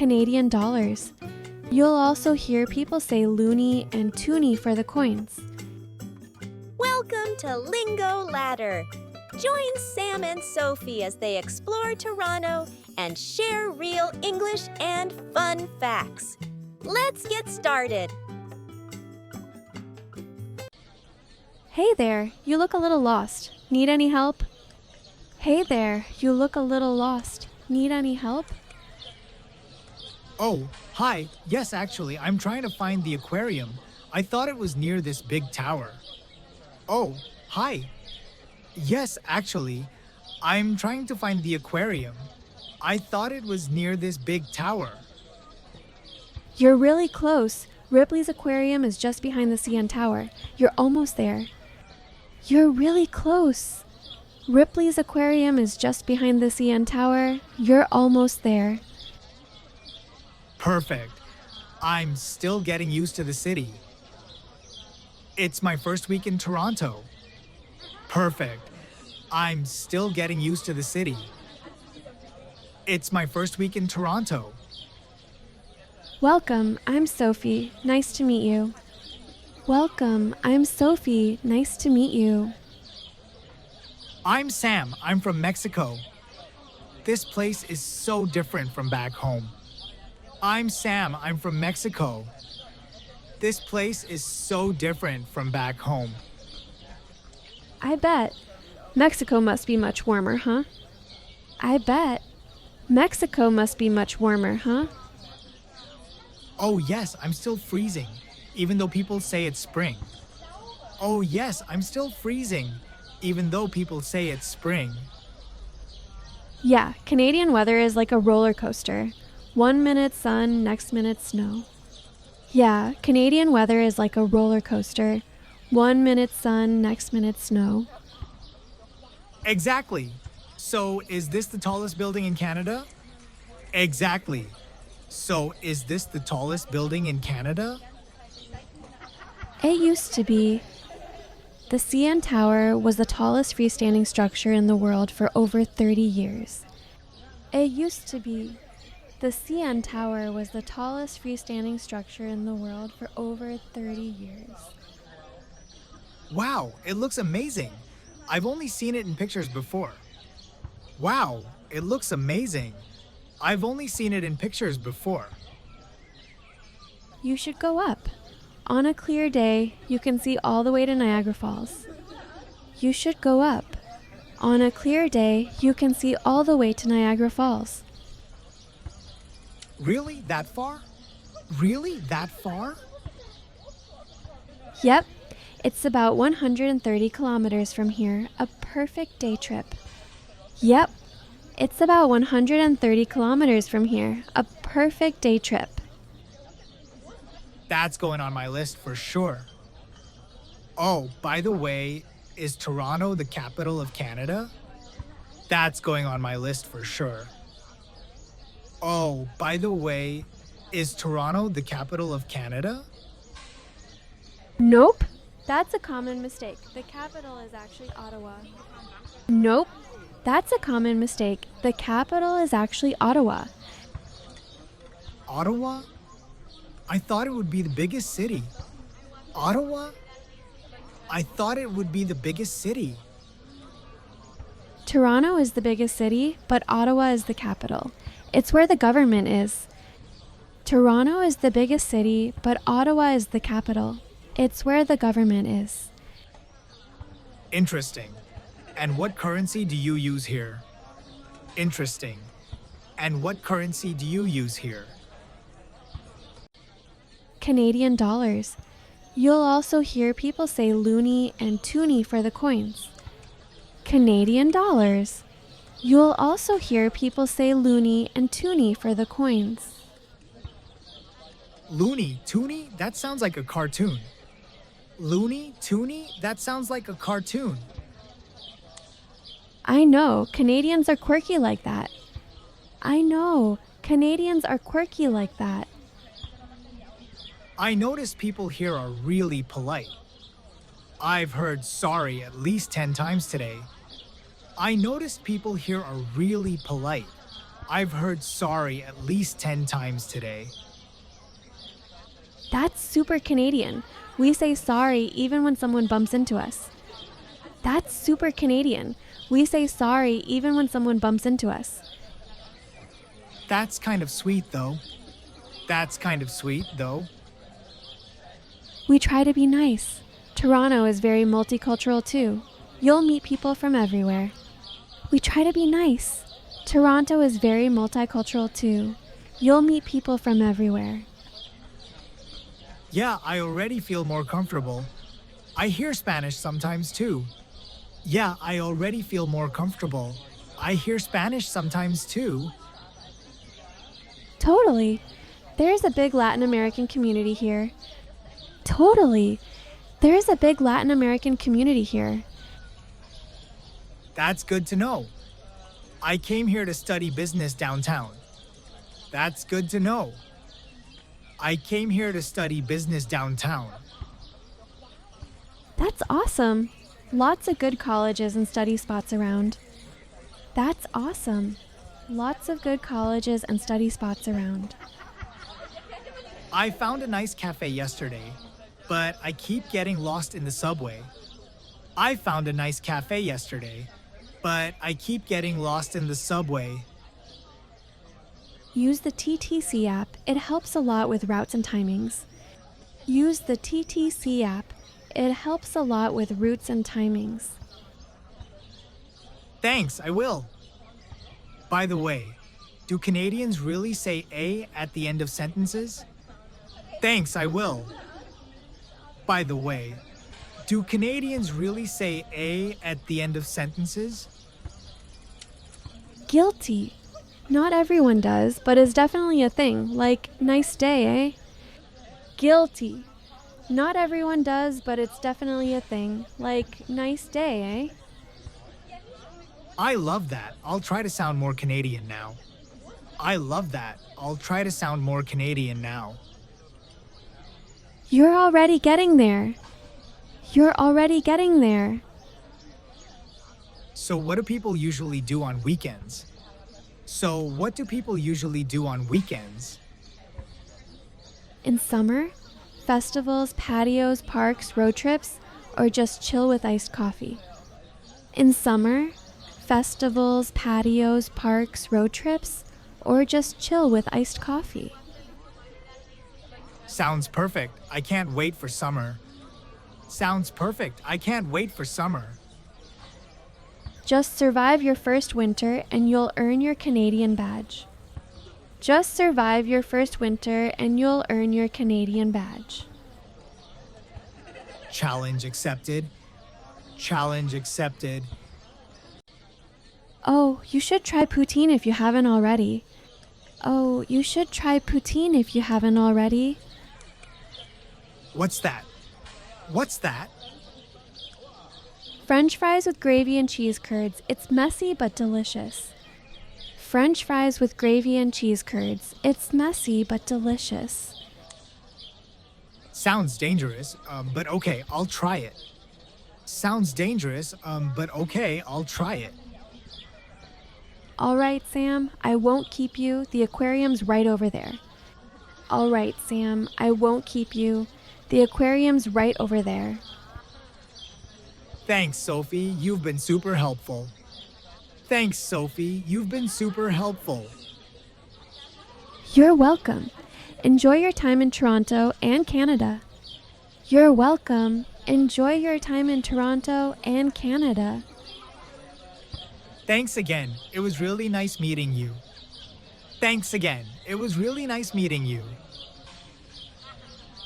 Canadian dollars. You'll also hear people say loonie and toonie for the coins. Welcome to Lingo Ladder. Join Sam and Sophie as they explore Toronto and share real English and fun facts. Let's get started. Hey there, you look a little lost. Need any help? Hey there, you look a little lost. Need any help? Oh, hi. Yes, actually, I'm trying to find the aquarium. I thought it was near this big tower. Oh, hi. Yes, actually, I'm trying to find the aquarium. I thought it was near this big tower. You're really close. Ripley's aquarium is just behind the CN Tower. You're almost there. You're really close. Ripley's aquarium is just behind the CN Tower. You're almost there. Perfect. I'm still getting used to the city. It's my first week in Toronto. Perfect. I'm still getting used to the city. It's my first week in Toronto. Welcome, I'm Sophie. Nice to meet you. Welcome, I'm Sophie. Nice to meet you. I'm Sam. I'm from Mexico. This place is so different from back home. I'm Sam. I'm from Mexico. This place is so different from back home. I bet. Mexico must be much warmer, huh? I bet. Mexico must be much warmer, huh? Oh yes, I'm still freezing, even though people say it's spring. Oh yes, I'm still freezing, even though people say it's spring. Yeah, Canadian weather is like a roller coaster. 1 minute sun, next minute snow. Yeah, Canadian weather is like a roller coaster. 1 minute sun, next minute snow. Exactly. So is this the tallest building in Canada? Exactly. So is this the tallest building in Canada? It used to be. The CN Tower was the tallest freestanding structure in the world for over 30 years. It used to be. The CN Tower was the tallest freestanding structure in the world for over 30 years. Wow, it looks amazing. I've only seen it in pictures before. Wow, it looks amazing. I've only seen it in pictures before. You should go up. On a clear day, you can see all the way to Niagara Falls. You should go up. On a clear day, you can see all the way to Niagara Falls. Really? That far? Really? That far? Yep, it's about 130 kilometers from here, a perfect day trip. Yep, it's about 130 kilometers from here, a perfect day trip. That's going on my list for sure. Oh, by the way, is Toronto the capital of Canada? That's going on my list for sure. Oh, by the way, is Toronto the capital of Canada? Nope, that's a common mistake. The capital is actually Ottawa. Nope, that's a common mistake. The capital is actually Ottawa. Ottawa? I thought it would be the biggest city. Ottawa? I thought it would be the biggest city. Toronto is the biggest city, but Ottawa is the capital. It's where the government is. Toronto is the biggest city, but Ottawa is the capital. It's where the government is. Interesting. And what currency do you use here? Interesting. And what currency do you use here? Canadian dollars. You'll also hear people say loonie and toonie for the coins. Canadian dollars. You'll also hear people say loonie and toonie for the coins. Looney, Toonie? That sounds like a cartoon. Looney, Toonie? That sounds like a cartoon. I know, Canadians are quirky like that. I know, Canadians are quirky like that. I notice people here are really polite. I've heard sorry at least 10 times today. I noticed people here are really polite. I've heard sorry at least 10 times today. That's super Canadian. We say sorry even when someone bumps into us. That's super Canadian. We say sorry even when someone bumps into us. That's kind of sweet, though. That's kind of sweet, though. We try to be nice. Toronto is very multicultural too. You'll meet people from everywhere. We try to be nice. Toronto is very multicultural too. You'll meet people from everywhere. Yeah, I already feel more comfortable. I hear Spanish sometimes too. Yeah, I already feel more comfortable. I hear Spanish sometimes too. Totally. There's a big Latin American community here. Totally. There's a big Latin American community here. That's good to know. I came here to study business downtown. That's good to know. I came here to study business downtown. That's awesome. Lots of good colleges and study spots around. That's awesome. Lots of good colleges and study spots around. I found a nice cafe yesterday, but I keep getting lost in the subway. I found a nice cafe yesterday, but I keep getting lost in the subway. Use the TTC app. It helps a lot with routes and timings. Use the TTC app. It helps a lot with routes and timings. Thanks, I will. By the way, do Canadians really say A at the end of sentences? Thanks, I will. By the way, do Canadians really say A at the end of sentences? Guilty. Not everyone does, but is definitely a thing, like nice day, eh? Guilty. Not everyone does, but it's definitely a thing, like nice day, eh? I love that. I'll try to sound more Canadian now. I love that. I'll try to sound more Canadian now. You're already getting there. You're already getting there. So what do people usually do on weekends? What do people usually do on weekends? In summer, festivals, patios, parks, road trips, or just chill with iced coffee. In summer, festivals, patios, parks, road trips, or just chill with iced coffee. Sounds perfect. I can't wait for summer. Sounds perfect. I can't wait for summer. Just survive your first winter and you'll earn your Canadian badge. Just survive your first winter and you'll earn your Canadian badge. Challenge accepted. Challenge accepted. Oh, you should try poutine if you haven't already. Oh, you should try poutine if you haven't already. What's that? What's that? French fries with gravy and cheese curds. It's messy but delicious. French fries with gravy and cheese curds. It's messy but delicious. Sounds dangerous, but okay, I'll try it. Sounds dangerous, but okay, I'll try it. All right, Sam, I won't keep you. The aquarium's right over there. All right, Sam, I won't keep you. The aquarium's right over there. Thanks, Sophie. You've been super helpful. Thanks, Sophie. You've been super helpful. You're welcome. Enjoy your time in Toronto and Canada. You're welcome. Enjoy your time in Toronto and Canada. Thanks again. It was really nice meeting you. Thanks again. It was really nice meeting you.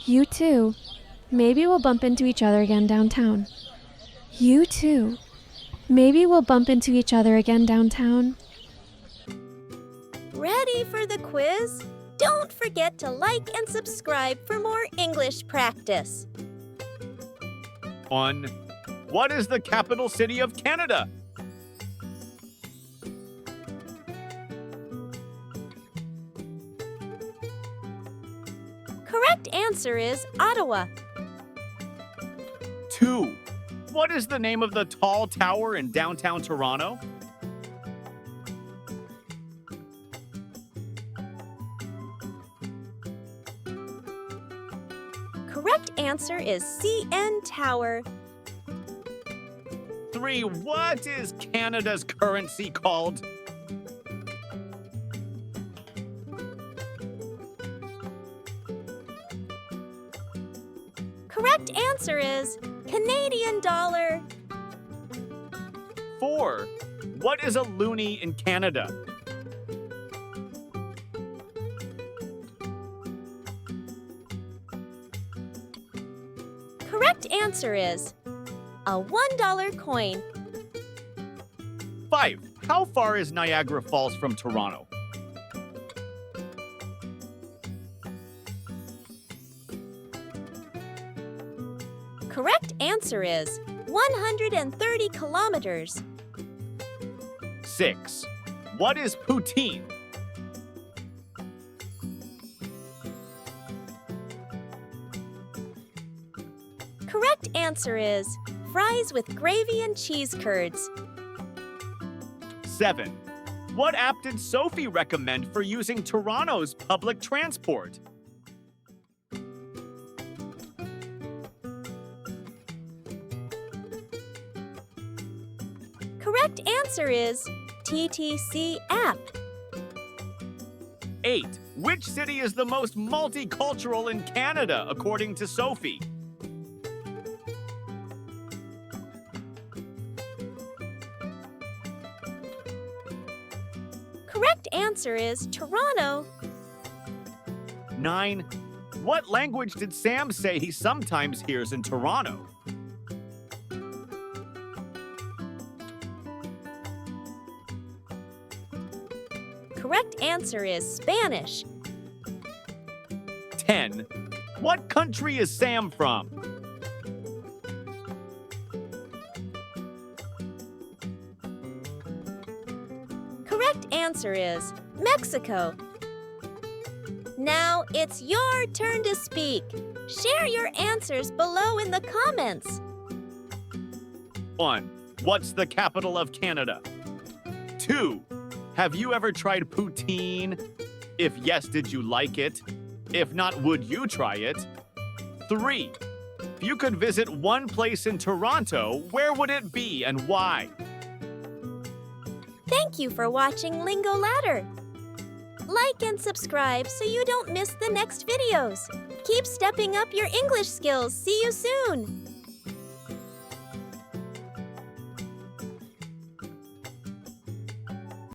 You too. Maybe we'll bump into each other again downtown. You too. Maybe we'll bump into each other again downtown. Ready for the quiz? Don't forget to like and subscribe for more English practice. 1. What is the capital city of Canada? Correct answer is Ottawa. 2. What is the name of the tall tower in downtown Toronto? correct answer is CN Tower. 3. What is Canada's currency called? Correct answer is Canadian dollar. 4. What is a loonie in Canada? Correct answer is a $1 coin. 5. How far is Niagara Falls from Toronto? Correct answer is 130 kilometers. 6. What is poutine? Correct answer is fries with gravy and cheese curds. 7. What app did Sophie recommend for using Toronto's public transport? Correct answer is TTC app. 8. Which city is the most multicultural in Canada, according to Sophie? Correct answer is Toronto. 9. What language did Sam say he sometimes hears in Toronto? Correct answer is Spanish. 10. What country is Sam from? Correct answer is Mexico. Now it's your turn to speak. Share your answers below in the comments. 1. What's the capital of Canada? 2. Have you ever tried poutine? If yes, did you like it? If not, would you try it? 3. If you could visit one place in Toronto, where would it be and why? Thank you for watching Lingo Ladder. Like and subscribe so you don't miss the next videos. Keep stepping up your English skills. See you soon.